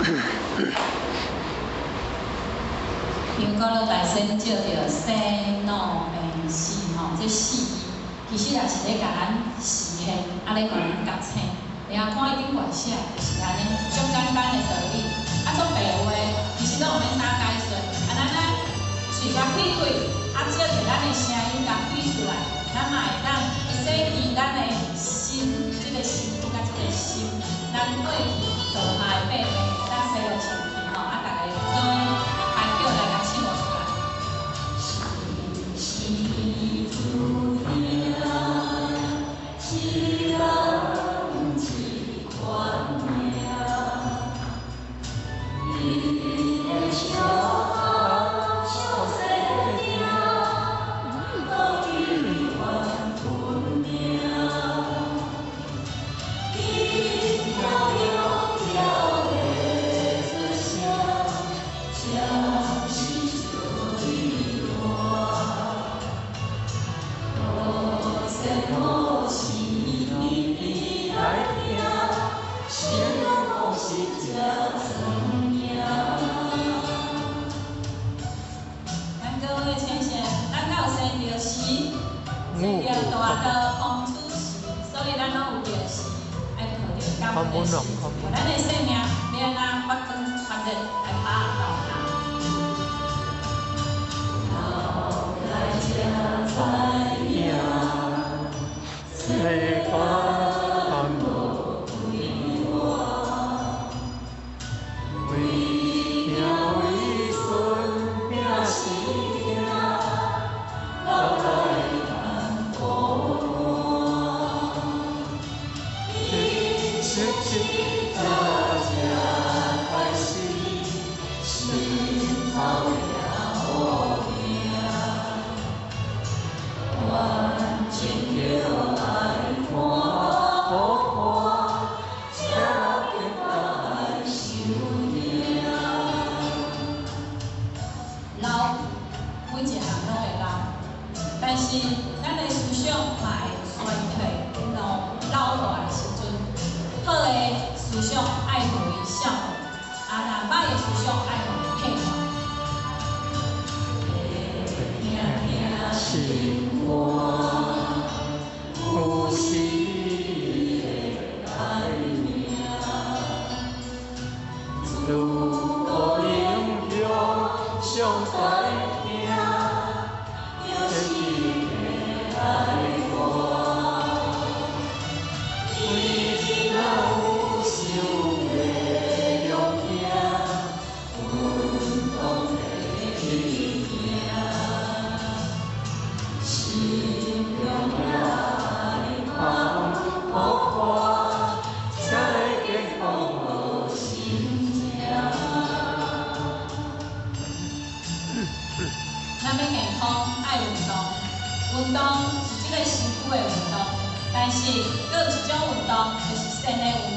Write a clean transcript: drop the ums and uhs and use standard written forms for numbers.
比如讲，咱大先照着生老病死吼，这四字，其实也是咧甲咱实现，咧甲咱觉醒。然后看伊顶外写，就是安尼，上简单的道理。做白话，其实拢有免啥解说，咱嘴甲开开，照着咱的声音甲开出来，咱嘛会当洗去咱的心，这个心甲这个心，咱过去做下的白话，咱洗落清气吼，大家会做开口来甲唱出来。咱的生命要安怎发光发热来把握到它。老来家在呀，世间看无归我，为兄为孙拼死拼，老来看苦难，一切。但是，咱的思想嘛会衰退，老大的时阵，好的思想爱互伊孝顺，若歹的思想爱互伊骗话。心肝，有时会爱命，如果英雄上台拼。咱要健康，爱运动。运动是这个身躯的运动，但是佫有一种运动，就是肾的运动。